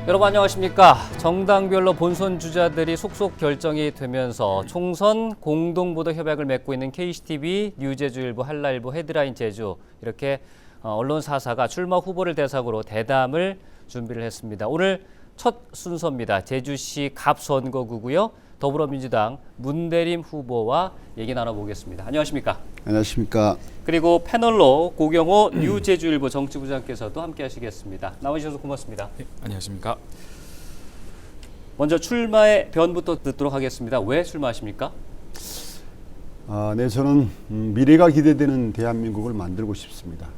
여러분 안녕하십니까. 정당별로 본선 주자들이 속속 결정이 되면서 총선 공동보도 협약을 맺고 있는 KCTV, 뉴제주일보, 한라일보, 헤드라인 제주 이렇게 언론사사가 출마 후보를 대상으로 대담을 준비를 했습니다. 오늘 첫 순서입니다. 제주시 갑선거구고요. 더불어민주당 문대림 후보와 얘기 나눠보겠습니다. 안녕하십니까. 안녕하십니까. 그리고 패널로 고경호 뉴제주일보 정치부장께서도 함께 하시겠습니다. 나와주셔서 고맙습니다. 네, 안녕하십니까. 먼저 출마의 변부터 듣도록 하겠습니다. 왜 출마하십니까? 네, 저는 미래가 기대되는 대한민국을 만들고 싶습니다.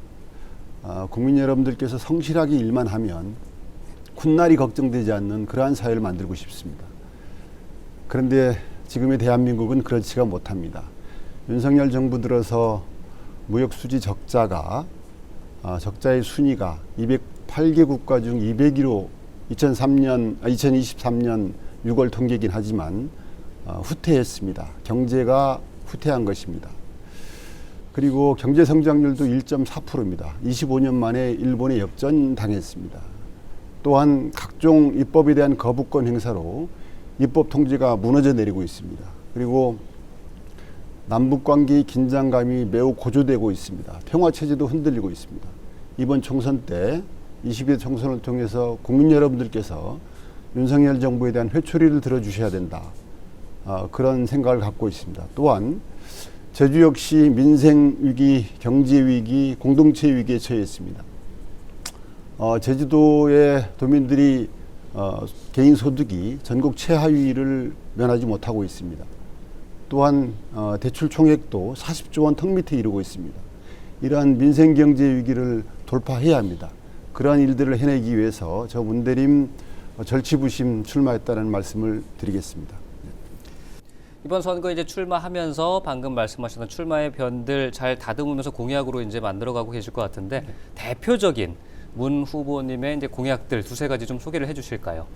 국민 여러분들께서 성실하게 일만 하면 훗날이 걱정되지 않는 그러한 사회를 만들고 싶습니다. 그런데 지금의 대한민국은 그렇지가 못합니다. 윤석열 정부 들어서 무역수지 적자가 적자의 순위가 208개 국가 중 200위로 2023년 6월 통계이긴 하지만 후퇴했습니다. 경제가 후퇴한 것입니다. 그리고 경제 성장률도 1.4%입니다. 25년 만에 일본에 역전당했습니다. 또한 각종 입법에 대한 거부권 행사로 입법 통제가 무너져 내리고 있습니다. 그리고 남북관계의 긴장감이 매우 고조되고 있습니다. 평화체제도 흔들리고 있습니다. 이번 총선 때 22대 총선을 통해서 국민 여러분들께서 윤석열 정부에 대한 회초리를 들어주셔야 된다. 그런 생각을 갖고 있습니다. 또한 제주 역시 민생위기, 경제위기, 공동체위기에 처해 있습니다. 제주도의 도민들이 개인 소득이 전국 최하위를 면하지 못하고 있습니다. 또한 대출 총액도 40조 원 턱 밑에 이르고 있습니다. 이러한 민생 경제 위기를 돌파해야 합니다. 그러한 일들을 해내기 위해서 저 문대림 절치부심 출마했다는 말씀을 드리겠습니다. 이번 선거 이제 출마하면서 방금 말씀하셨던 출마의 변들 잘 다듬으면서 공약으로 이제 만들어가고 계실 것 같은데 대표적인 문 후보님의 이제 공약들 두세 가지 좀 소개를 해주실까요?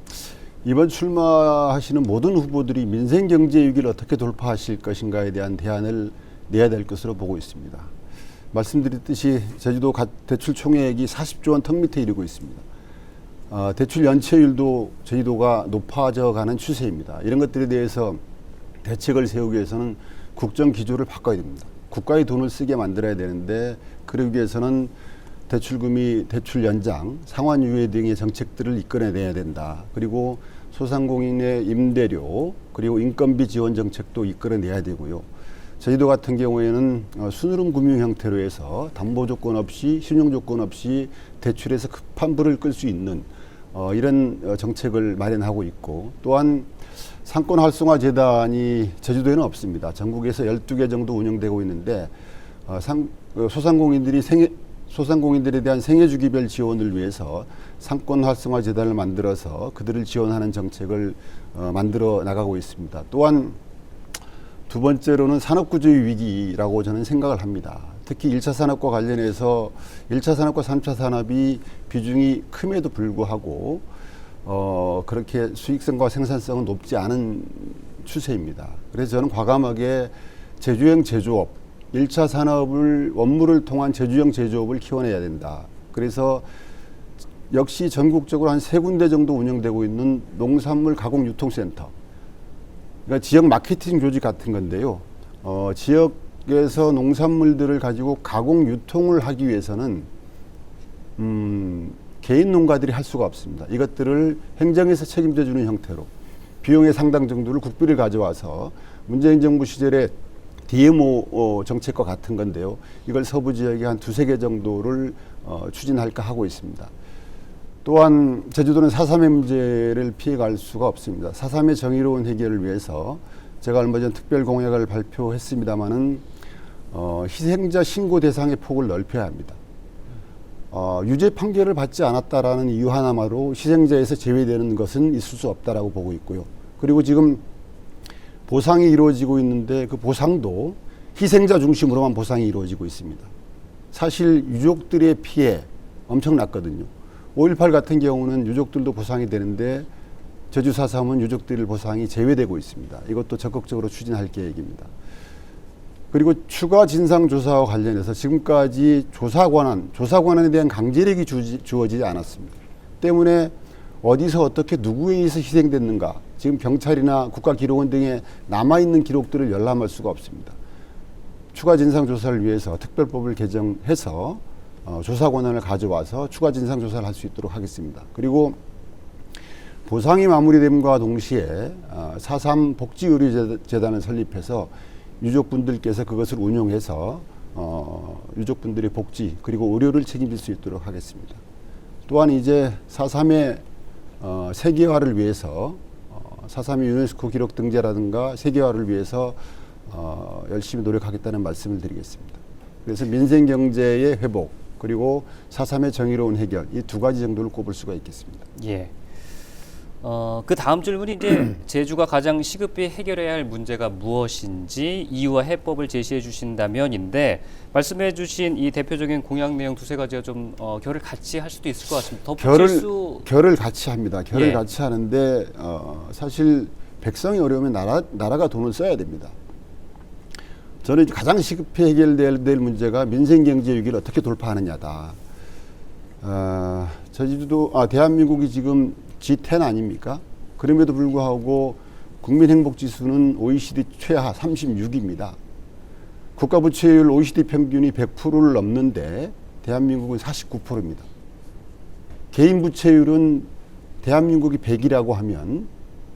이번 출마하시는 모든 후보들이 민생 경제 위기를 어떻게 돌파하실 것인가에 대한 대안을 내야 될 것으로 보고 있습니다. 말씀드렸듯이 제주도 대출 총액이 40조 원 턱 밑에 이르고 있습니다. 대출 연체율도 제주도가 높아져 가는 추세입니다. 이런 것들에 대해서 대책을 세우기 위해서는 국정 기조를 바꿔야 됩니다. 국가의 돈을 쓰게 만들어야 되는데 그러기 위해서는 대출금리, 대출 연장, 상환 유예 등의 정책들을 이끌어내야 된다. 그리고 소상공인의 임대료, 그리고 인건비 지원 정책도 이끌어내야 되고요. 제주도 같은 경우에는 순흐름 금융 형태로 해서 담보 조건 없이, 신용 조건 없이 대출에서 급한 불을 끌 수 있는 이런 정책을 마련하고 있고, 또한 상권 활성화 재단이 제주도에는 없습니다. 전국에서 12개 정도 운영되고 있는데 소상공인들에 대한 생애주기별 지원을 위해서 상권 활성화 재단을 만들어서 그들을 지원하는 정책을 만들어 나가고 있습니다. 또한 두 번째로는 산업구조의 위기라고 저는 생각을 합니다. 특히 1차 산업과 관련해서 1차 산업과 3차 산업이 비중이 큼에도 불구하고 그렇게 수익성과 생산성은 높지 않은 추세입니다. 그래서 저는 과감하게 제주형 제조업, 1차 산업을 원물을 통한 제주형 제조업을 키워내야 된다. 그래서 역시 전국적으로 한 3군데 정도 운영되고 있는 농산물 가공 유통센터, 그러니까 지역 마케팅 조직 같은 건데요. 지역에서 농산물들을 가지고 가공 유통을 하기 위해서는 개인 농가들이 할 수가 없습니다. 이것들을 행정에서 책임져 주는 형태로 비용의 상당 정도를 국비를 가져와서 문재인 정부 시절에 DMO 정책과 같은 건데요. 이걸 서부 지역에 한 2-3개 정도를 추진할까 하고 있습니다. 또한 제주도는 4.3의 문제를 피해갈 수가 없습니다. 4.3의 정의로운 해결을 위해서 제가 얼마 전 특별 공약을 발표했습니다마는 희생자 신고 대상의 폭을 넓혀야 합니다. 유죄 판결을 받지 않았다라는 이유 하나만으로 희생자에서 제외되는 것은 있을 수 없다라고 보고 있고요. 그리고 지금 보상이 이루어지고 있는데 그 보상도 희생자 중심으로만 보상이 이루어지고 있습니다. 사실 유족들의 피해 엄청났거든요. 5.18 같은 경우는 유족들도 보상이 되는데 제주 4.3은 유족들 보상이 제외되고 있습니다. 이것도 적극적으로 추진할 계획입니다. 그리고 추가 진상조사와 관련해서 지금까지 조사 권한에 대한 강제력이 주어지지 않았습니다. 때문에 어디서 어떻게 누구에 의해서 희생됐는가, 지금 경찰이나 국가기록원 등에 남아있는 기록들을 열람할 수가 없습니다. 추가 진상조사를 위해서 특별법을 개정해서 조사 권한을 가져와서 추가 진상조사를 할 수 있도록 하겠습니다. 그리고 보상이 마무리됨과 동시에 4.3 복지의료재단을 설립해서 유족분들께서 그것을 운용해서 유족분들의 복지 그리고 의료를 책임질 수 있도록 하겠습니다. 또한 이제 4.3의 세계화를 위해서 4.3의 유네스코 기록 등재라든가 세계화를 위해서 열심히 노력하겠다는 말씀을 드리겠습니다. 그래서 민생 경제의 회복 그리고 4.3의 정의로운 해결 이 두 가지 정도를 꼽을 수가 있겠습니다. 예. 그 다음 질문이 이제 제주가 가장 시급히 해결해야 할 문제가 무엇인지 이유와 해법을 제시해 주신다면인데 말씀해 주신 이 대표적인 공약 내용 두세 가지가 좀 결을 같이 할 수도 있을 것 같습니다. 덧붙일 결을 같이 합니다. 결을 예. 같이 하는데 사실 백성이 어려우면 나라가 돈을 써야 됩니다. 저는 가장 시급히 해결될 문제가 민생경제 위기를 어떻게 돌파하느냐다. 대한민국이 지금 G10 아닙니까? 그럼에도 불구하고 국민행복지수는 OECD 최하 36입니다. 국가부채율 OECD 평균이 100%를 넘는데 대한민국은 49%입니다. 개인 부채율은 대한민국이 100이라고 하면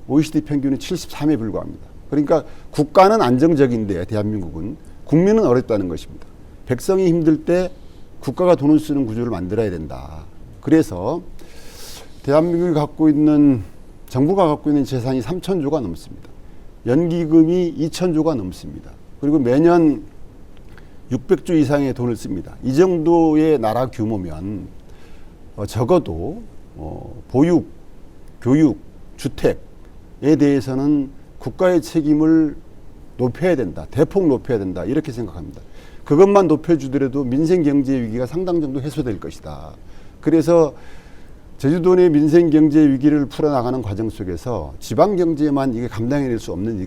OECD 평균은 73에 불과합니다. 그러니까 국가는 안정적인데 대한민국은 국민은 어렵다는 것입니다. 백성이 힘들 때 국가가 돈을 쓰는 구조를 만들어야 된다. 그래서 대한민국이 정부가 갖고 있는 재산이 3,000조가 넘습니다. 연기금이 2,000조가 넘습니다. 그리고 매년 600조 이상의 돈을 씁니다. 이 정도의 나라 규모면 적어도 보육, 교육, 주택에 대해서는 국가의 책임을 높여야 된다. 대폭 높여야 된다. 이렇게 생각합니다. 그것만 높여주더라도 민생 경제 위기가 상당 정도 해소될 것이다. 그래서 제주도 내 민생 경제 위기를 풀어나가는 과정 속에서 지방 경제만 이게 감당해낼 수 없는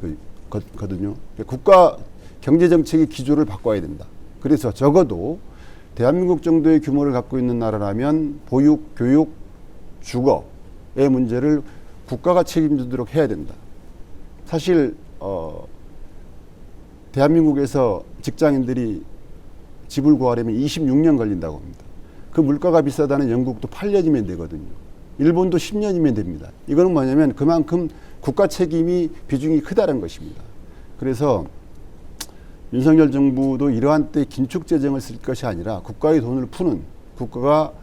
거거든요. 국가 경제 정책의 기조를 바꿔야 된다. 그래서 적어도 대한민국 정도의 규모를 갖고 있는 나라라면 보육, 교육, 주거의 문제를 국가가 책임지도록 해야 된다. 사실 대한민국에서 직장인들이 집을 구하려면 26년 걸린다고 합니다. 그 물가가 비싸다는 영국도 8년이면 되거든요. 일본도 10년이면 됩니다. 이거는 뭐냐면 그만큼 국가 책임이 비중이 크다는 것입니다. 그래서 윤석열 정부도 이러한 때 긴축 재정을 쓸 것이 아니라 국가의 돈을 푸는 국가가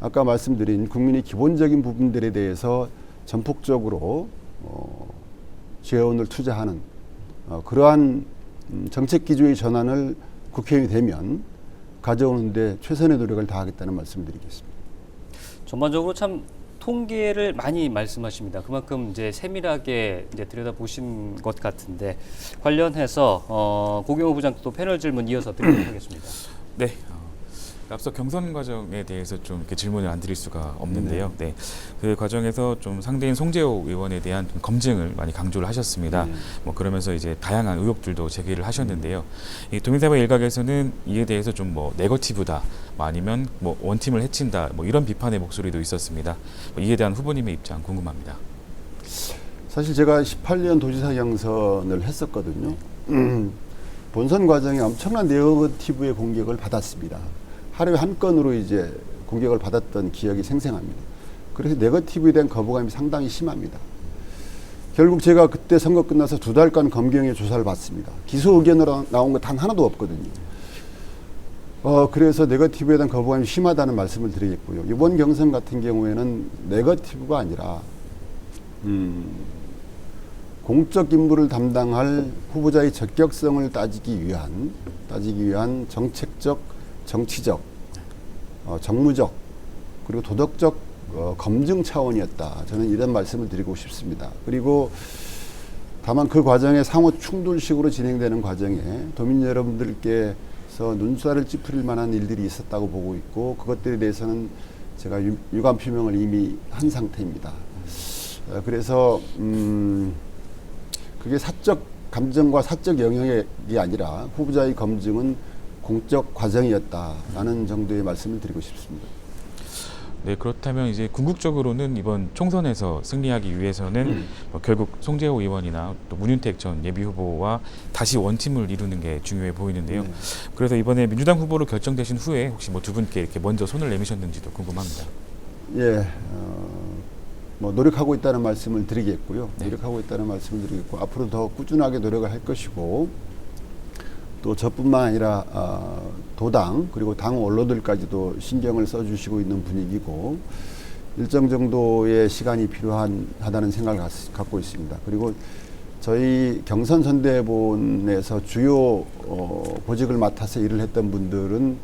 아까 말씀드린 국민의 기본적인 부분들에 대해서 전폭적으로 재원을 투자하는 그러한 정책 기조의 전환을 국회의원이 되면 가져오는데 최선의 노력을 다하겠다는 말씀을 드리겠습니다. 전반적으로 참 통계를 많이 말씀하십니다. 그만큼 이제 세밀하게 이제 들여다보신 것 같은데 관련해서 고경호 부장 또 패널 질문 이어서 드리도록 하겠습니다. 네. 앞서 경선 과정에 대해서 좀 이렇게 질문을 안 드릴 수가 없는데요. 네. 그 과정에서 좀 상대인 송재호 의원에 대한 좀 검증을 많이 강조를 하셨습니다. 뭐 그러면서 이제 다양한 의혹들도 제기를 하셨는데요. 이 도민사회 일각에서는 이에 대해서 좀 뭐 네거티브다, 뭐 아니면 뭐 원팀을 해친다, 뭐 이런 비판의 목소리도 있었습니다. 뭐 이에 대한 후보님의 입장 궁금합니다. 사실 제가 18년 도지사 경선을 했었거든요. 본선 과정에 엄청난 네거티브의 공격을 받았습니다. 하루에 한 건으로 이제 공격을 받았던 기억이 생생합니다. 그래서 네거티브에 대한 거부감이 상당히 심합니다. 결국 제가 그때 선거 끝나서 2달간 검경의 조사를 받습니다. 기소 의견으로 나온 거 단 하나도 없거든요. 그래서 네거티브에 대한 거부감이 심하다는 말씀을 드리겠고요. 이번 경선 같은 경우에는 네거티브가 아니라 공적 임무를 담당할 후보자의 적격성을 따지기 위한 정책적, 정치적, 정무적 그리고 도덕적 검증 차원이었다. 저는 이런 말씀을 드리고 싶습니다. 그리고 다만 그 과정에 상호 충돌식으로 진행되는 과정에 도민 여러분들께서 눈살을 찌푸릴 만한 일들이 있었다고 보고 있고 그것들에 대해서는 제가 유감 표명을 이미 한 상태입니다. 그래서 그게 사적 감정과 사적 영역이 아니라 후보자의 검증은 공적 과정이었다라는 정도의 말씀을 드리고 싶습니다. 네, 그렇다면 이제 궁극적으로는 이번 총선에서 승리하기 위해서는 결국 송재호 의원이나 또 문윤택 전 예비후보와 다시 원팀을 이루는 게 중요해 보이는데요. 네. 그래서 이번에 민주당 후보로 결정되신 후에 혹시 뭐 두 분께 이렇게 먼저 손을 내미셨는지도 궁금합니다. 예, 뭐 노력하고 있다는 말씀을 드리겠고요. 네. 노력하고 있다는 말씀을 드리겠고 앞으로 더 꾸준하게 노력을 할 것이고 또 저뿐만 아니라 도당 그리고 당 원로들까지도 신경을 써주시고 있는 분위기고 일정 정도의 시간이 필요하다는 생각을 갖고 있습니다. 그리고 저희 경선 선대본에서 주요 보직을 맡아서 일을 했던 분들은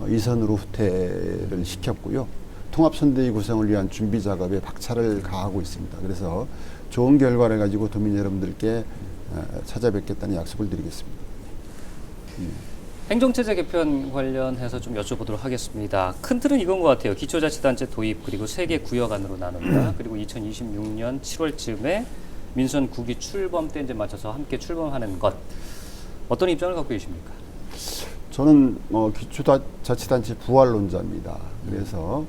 이선으로 후퇴를 시켰고요. 통합선대위 구성을 위한 준비 작업에 박차를 가하고 있습니다. 그래서 좋은 결과를 가지고 도민 여러분들께 찾아뵙겠다는 약속을 드리겠습니다. 행정체제 개편 관련해서 좀 여쭤보도록 하겠습니다. 큰 틀은 이건 것 같아요. 기초자치단체 도입 그리고 3개 구역 안으로 나눈다. 그리고 2026년 7월쯤에 민선 9기 출범 때 이제 맞춰서 함께 출범하는 것. 어떤 입장을 갖고 계십니까? 저는 기초자치단체 부활론자입니다. 그래서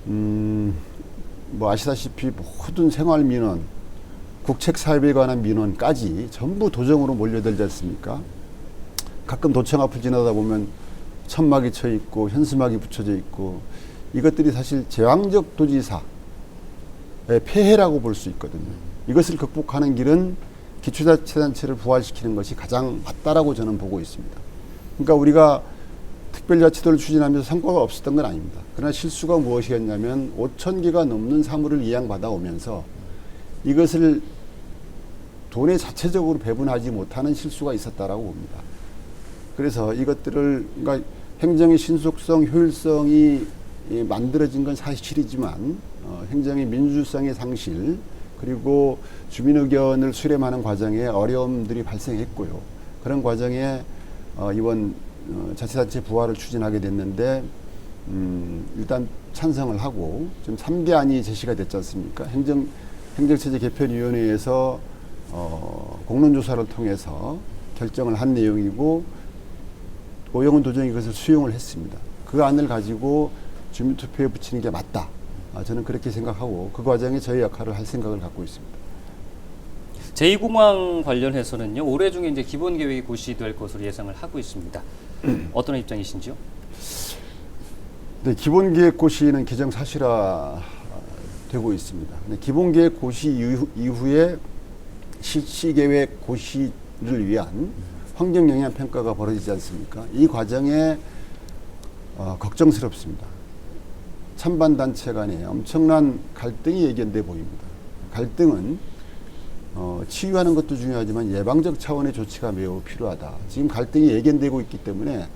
뭐 아시다시피 모든 생활민원, 국책사업에 관한 민원까지 전부 도정으로 몰려들지 않습니까? 가끔 도청 앞을 지나다 보면 천막이 쳐 있고 현수막이 붙여져 있고 이것들이 사실 제왕적 도지사의 폐해라고 볼 수 있거든요. 이것을 극복하는 길은 기초자치단체를 부활시키는 것이 가장 맞다라고 저는 보고 있습니다. 그러니까 우리가 특별자치도를 추진하면서 성과가 없었던 건 아닙니다. 그러나 실수가 무엇이었냐면 5,000개가 넘는 사무를 이양받아 오면서 이것을 돈에 자체적으로 배분하지 못하는 실수가 있었다라고 봅니다. 그래서 이것들을 그러니까 행정의 신속성, 효율성이 만들어진 건 사실이지만 행정의 민주성의 상실 그리고 주민 의견을 수렴하는 과정에 어려움들이 발생했고요. 그런 과정에 이번 자치단체 부활을 추진하게 됐는데 일단 찬성을 하고 지금 3개안이 제시가 됐지 않습니까? 행정체제 개편위원회에서 공론조사를 통해서 결정을 한 내용이고 오영훈 도정이 그것을 수용을 했습니다. 그 안을 가지고 주민투표에 붙이는 게 맞다. 저는 그렇게 생각하고 그 과정에 저희 역할을 할 생각을 갖고 있습니다. 제2공항 관련해서는요. 올해 중에 이제 기본 계획이 고시될 것으로 예상을 하고 있습니다. 어떤 입장이신지요? 네, 기본 계획 고시는 기정사실화 되고 있습니다. 기본 계획 고시 이후에 실시 계획 고시를 위한 환경 영향 평가가 벌어지지 않습니까? 이 과정에 걱정스럽습니다. 찬반 단체 간에 엄청난 갈등이 예견돼 보입니다. 갈등은 치유하는 것도 중요하지만 예방적 차원의 조치가 매우 필요하다. 지금 갈등이 예견되고 있기 때문에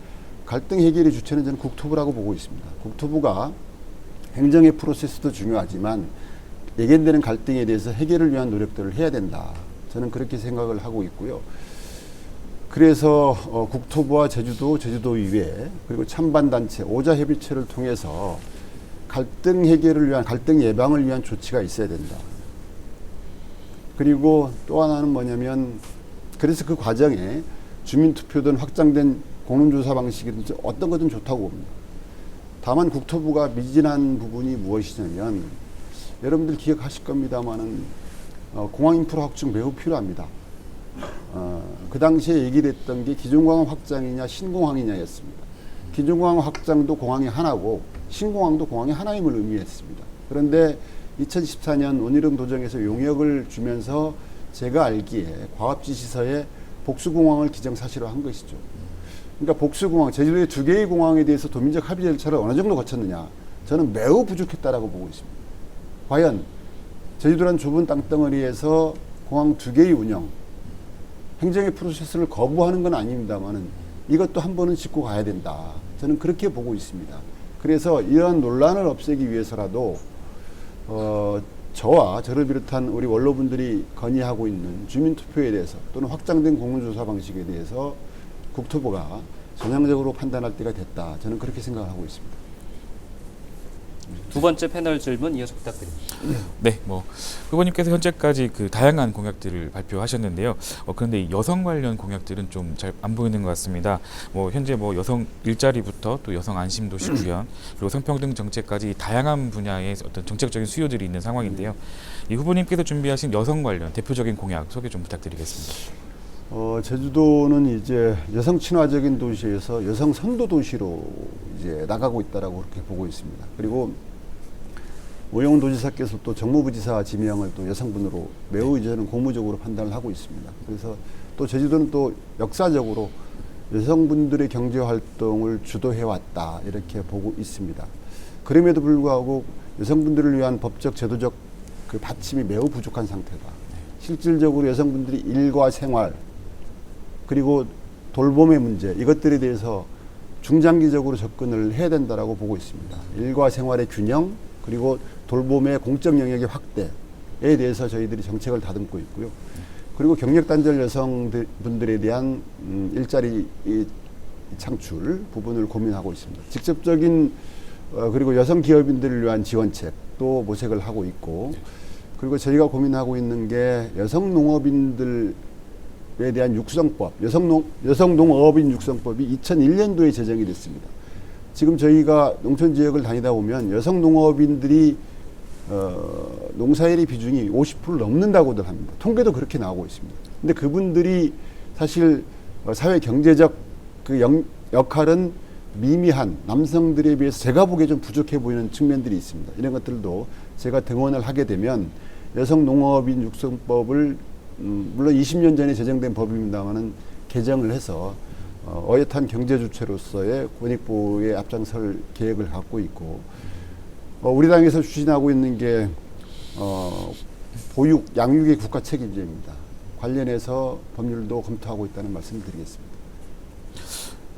갈등 해결의 주체는 저는 국토부라고 보고 있습니다. 국토부가 행정의 프로세스도 중요하지만 예견되는 갈등에 대해서 해결을 위한 노력들을 해야 된다. 저는 그렇게 생각을 하고 있고요. 그래서 국토부와 제주도의회 그리고 찬반단체, 오자협의체를 통해서 갈등 해결을 위한, 갈등 예방을 위한 조치가 있어야 된다. 그리고 또 하나는 뭐냐면 그래서 그 과정에 주민투표든 확장된 공론조사 방식이든 어떤 것든 좋다고 봅니다. 다만 국토부가 미진한 부분이 무엇이냐면 여러분들 기억하실 겁니다만은 공항 인프라 확충 매우 필요합니다. 그 당시에 얘기를 했던 게 기존공항 확장이냐 신공항이냐였습니다. 기존공항 확장도 공항이 하나고 신공항도 공항이 하나임을 의미했습니다. 그런데 2014년 원희룡 도정에서 용역을 주면서 제가 알기에 과업지시서에 복수공항을 기정사실화한 것이죠. 그러니까 복수공항, 제주도의 2개의 공항에 대해서 도민적 합의 절차를 어느 정도 거쳤느냐, 저는 매우 부족했다라고 보고 있습니다. 과연 제주도란 좁은 땅덩어리에서 공항 2개의 운영, 행정의 프로세스를 거부하는 건 아닙니다만은 이것도 한 번은 짚고 가야 된다. 저는 그렇게 보고 있습니다. 그래서 이러한 논란을 없애기 위해서라도 저와 저를 비롯한 우리 원로분들이 건의하고 있는 주민투표에 대해서 또는 확장된 공론조사 방식에 대해서 국토부가 전향적으로 판단할 때가 됐다. 저는 그렇게 생각을 하고 있습니다. 두 번째 패널 질문 이어서 부탁드립니다. 네, 뭐 후보님께서 현재까지 그 다양한 공약들을 발표하셨는데요. 그런데 이 여성 관련 공약들은 좀 잘 안 보이는 것 같습니다. 뭐 현재 뭐 여성 일자리부터 또 여성 안심도시 구현 그리고 성평등 정책까지 다양한 분야의 어떤 정책적인 수요들이 있는 상황인데요. 이 후보님께서 준비하신 여성 관련 대표적인 공약 소개 좀 부탁드리겠습니다. 제주도는 이제 여성 친화적인 도시에서 여성 선도 도시로 이제 나가고 있다라고 그렇게 보고 있습니다. 그리고 오영훈 도지사께서 또 정무부지사 지명을 또 여성분으로 매우 저는 고무적으로 판단을 하고 있습니다. 그래서 또 제주도는 또 역사적으로 여성분들의 경제 활동을 주도해 왔다 이렇게 보고 있습니다. 그럼에도 불구하고 여성분들을 위한 법적 제도적 그 받침이 매우 부족한 상태다. 실질적으로 여성분들이 일과 생활 그리고 돌봄의 문제 이것들에 대해서 중장기적으로 접근을 해야 된다라고 보고 있습니다. 일과 생활의 균형 그리고 돌봄의 공적 영역의 확대에 대해서 저희들이 정책을 다듬고 있고요. 그리고 경력 단절 여성분들에 대한 일자리 창출 부분을 고민하고 있습니다. 직접적인 그리고 여성 기업인들을 위한 지원책도 모색을 하고 있고 그리고 저희가 고민하고 있는 게 여성 농업인들에 대한 육성법, 여성 농업인 육성법이 2001년도에 제정이 됐습니다. 지금 저희가 농촌 지역을 다니다 보면 여성 농업인들이 농사일의 비중이 50% 넘는다고들 합니다. 통계도 그렇게 나오고 있습니다. 근데 그분들이 사실 사회 경제적 그 역할은 미미한 남성들에 비해서 제가 보기에 좀 부족해 보이는 측면들이 있습니다. 이런 것들도 제가 등원을 하게 되면 여성 농업인 육성법을 물론 20년 전에 제정된 법입니다만은 개정을 해서 어엿한 경제 주체로서의 권익보호에 앞장설 계획을 갖고 있고 우리 당에서 추진하고 있는 게 보육, 양육의 국가 책임제입니다. 관련해서 법률도 검토하고 있다는 말씀을 드리겠습니다.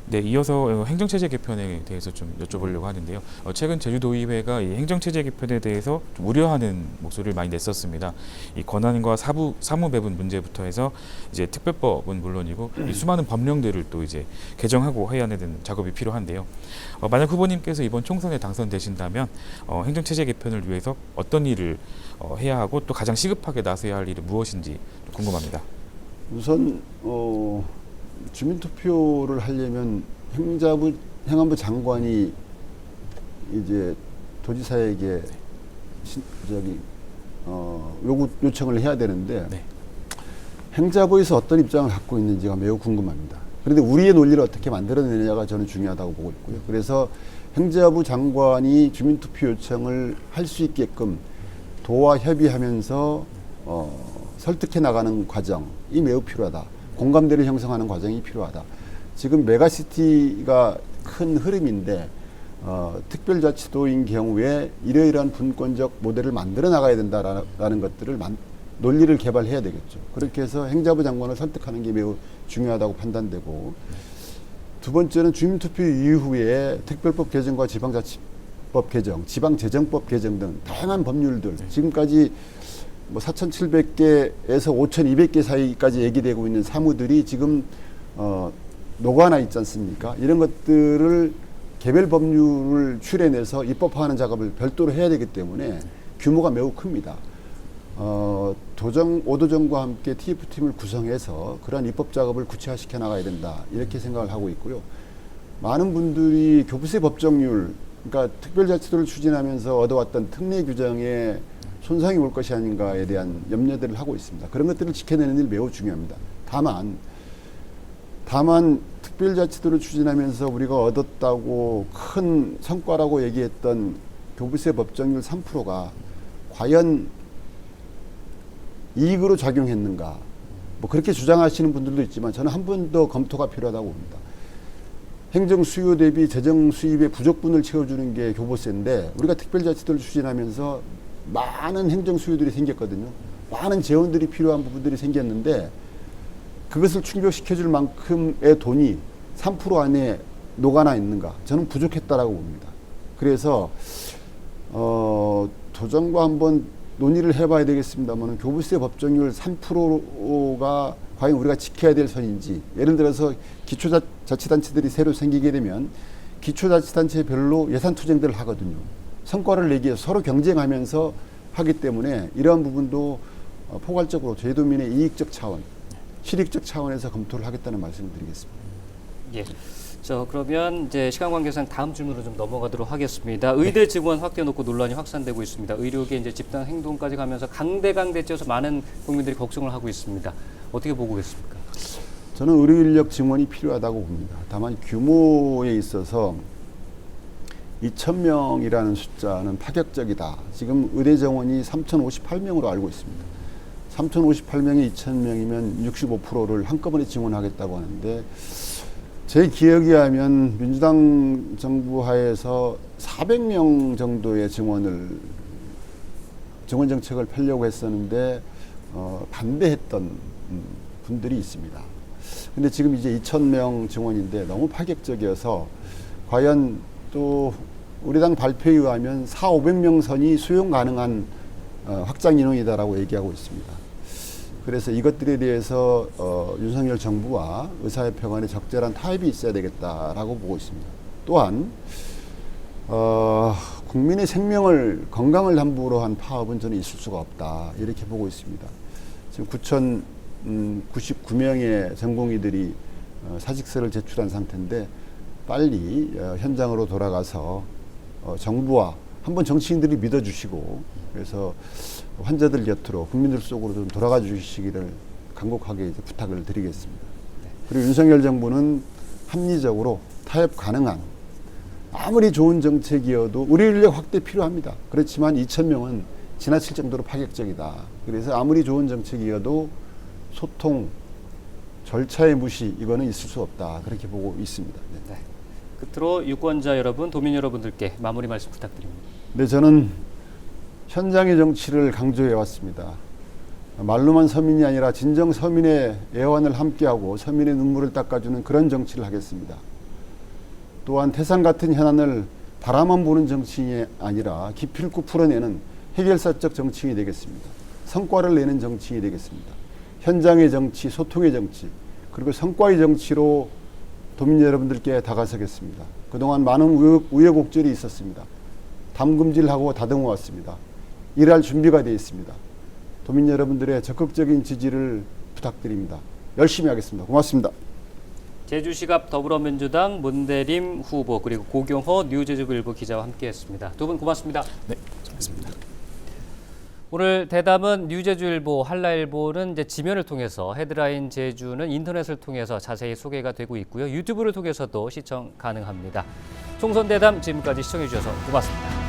네, 이어서 행정체제 개편에 대해서 좀 여쭤보려고 하는데요. 최근 제주도의회가 이 행정체제 개편에 대해서 좀 우려하는 목소리를 많이 냈었습니다. 이 권한과 사무 배분 문제부터 해서 이제 특별법은 물론이고 이 수많은 법령들을 또 이제 개정하고 해야 되는 작업이 필요한데요. 만약 후보님께서 이번 총선에 당선되신다면 행정체제 개편을 위해서 어떤 일을 해야 하고 또 가장 시급하게 나서야 할 일은 무엇인지 궁금합니다. 우선 주민투표를 하려면 행안부 장관이 이제 도지사에게 요청을 해야 되는데 네. 행자부에서 어떤 입장을 갖고 있는지가 매우 궁금합니다. 그런데 우리의 논리를 어떻게 만들어내느냐가 저는 중요하다고 보고 있고요. 그래서 행자부 장관이 주민투표 요청을 할 수 있게끔 도와 협의하면서 설득해 나가는 과정이 매우 필요하다. 공감대를 형성하는 과정이 필요하다. 지금 메가시티가 큰 흐름인데 특별자치도인 경우에 이러이러한 분권적 모델을 만들어 나가야 된다라는 것들을 논리를 개발해야 되겠죠. 그렇게 해서 행자부 장관을 설득하는 게 매우 중요하다고 판단되고 두 번째는 주민투표 이후에 특별법 개정과 지방자치법 개정, 지방재정법 개정 등 다양한 법률들 지금까지 4,700개에서 5,200개 사이까지 얘기되고 있는 사무들이 지금 녹아나 있지 않습니까? 이런 것들을 개별 법률을 출해내서 입법화하는 작업을 별도로 해야 되기 때문에 규모가 매우 큽니다. 오도정과 함께 TF팀을 구성해서 그러한 입법 작업을 구체화시켜 나가야 된다. 이렇게 생각을 하고 있고요. 많은 분들이 교부세 법정률, 그러니까 특별자치도를 추진하면서 얻어왔던 특례 규정에 손상이 올 것이 아닌가에 대한 염려들을 하고 있습니다. 그런 것들을 지켜내는 일 매우 중요합니다. 다만 특별자치도를 추진하면서 우리가 얻었다고 큰 성과라고 얘기했던 교부세 법정률 3%가 과연 이익으로 작용했는가? 그렇게 주장하시는 분들도 있지만 저는 한 번 더 검토가 필요하다고 봅니다. 행정 수요 대비 재정 수입의 부족분을 채워주는 게 교부세인데 우리가 특별자치도를 추진하면서 많은 행정 수요들이 생겼거든요. 많은 재원들이 필요한 부분들이 생겼는데 그것을 충족시켜줄 만큼의 돈이 3% 안에 녹아나 있는가? 저는 부족했다라고 봅니다. 그래서 도정과 한번 논의를 해봐야 되겠습니다만 교부세 법정률 3%가 과연 우리가 지켜야 될 선인지 예를 들어서 기초자치단체들이 새로 생기게 되면 기초자치단체별로 예산 투쟁들을 하거든요. 성과를 내기 위해서 서로 경쟁하면서 하기 때문에 이러한 부분도 포괄적으로 제도민의 이익적 차원, 실익적 차원에서 검토를 하겠다는 말씀을 드리겠습니다. 예. 그러면 이제 시간 관계상 다음 질문으로 좀 넘어가도록 하겠습니다. 의대 증원 확대 놓고 논란이 확산되고 있습니다. 의료계 이제 집단 행동까지 가면서 강대강대찌어서 많은 국민들이 걱정을 하고 있습니다. 어떻게 보고 계십니까? 저는 의료 인력 증원이 필요하다고 봅니다. 다만 규모에 있어서 2,000명이라는 숫자는 파격적이다. 지금 의대 정원이 3,058명으로 알고 있습니다. 3,058명이 2,000명이면 65%를 한꺼번에 증원하겠다고 하는데 제 기억에 의하면 민주당 정부 하에서 400명 정도의 증원 정책을 펴려고 했었는데 반대했던 분들이 있습니다. 근데 지금 이제 2,000명 증원인데 너무 파격적이어서 과연 또 우리 당 발표에 의하면 400~500명 선이 수용 가능한 확장 인원이다라고 얘기하고 있습니다. 그래서 이것들에 대해서 윤석열 정부와 의사협회 간에 적절한 타협이 있어야 되겠다라고 보고 있습니다. 또한 국민의 생명을 건강을 담보로 한 파업은 저는 있을 수가 없다 이렇게 보고 있습니다. 지금 9,099명의 전공의들이 사직서를 제출한 상태인데 빨리 현장으로 돌아가서 정부와 한번 정치인들이 믿어주시고 그래서 환자들 곁으로 국민들 속으로 좀 돌아가 주시기를 간곡하게 이제 부탁을 드리겠습니다. 그리고 윤석열 정부는 합리적으로 타협 가능한 아무리 좋은 정책이어도 의료 인력 확대 필요합니다. 그렇지만 2,000명은 지나칠 정도로 파격적이다. 그래서 아무리 좋은 정책이어도 소통, 절차의 무시 이거는 있을 수 없다. 그렇게 보고 있습니다. 네. 끝으로 유권자 여러분, 도민 여러분들께 마무리 말씀 부탁드립니다. 네, 저는 현장의 정치를 강조해 왔습니다. 말로만 서민이 아니라 진정 서민의 애환을 함께하고 서민의 눈물을 닦아주는 그런 정치를 하겠습니다. 또한 태산 같은 현안을 바라만 보는 정치인이 아니라 기필코 풀어내는 해결사적 정치인이 되겠습니다. 성과를 내는 정치인이 되겠습니다. 현장의 정치, 소통의 정치, 그리고 성과의 정치로 도민 여러분들께 다가서겠습니다. 그동안 많은 우여곡절이 있었습니다. 담금질하고 다듬어 왔습니다. 일할 준비가 되어 있습니다. 도민 여러분들의 적극적인 지지를 부탁드립니다. 열심히 하겠습니다. 고맙습니다. 제주시갑 더불어민주당 문대림 후보 그리고 고경호 뉴제주일보 기자와 함께했습니다. 두 분 고맙습니다. 네, 고맙습니다. 오늘 대담은 뉴제주일보, 한라일보는 이제 지면을 통해서 헤드라인 제주는 인터넷을 통해서 자세히 소개가 되고 있고요. 유튜브를 통해서도 시청 가능합니다. 총선 대담 지금까지 시청해 주셔서 고맙습니다.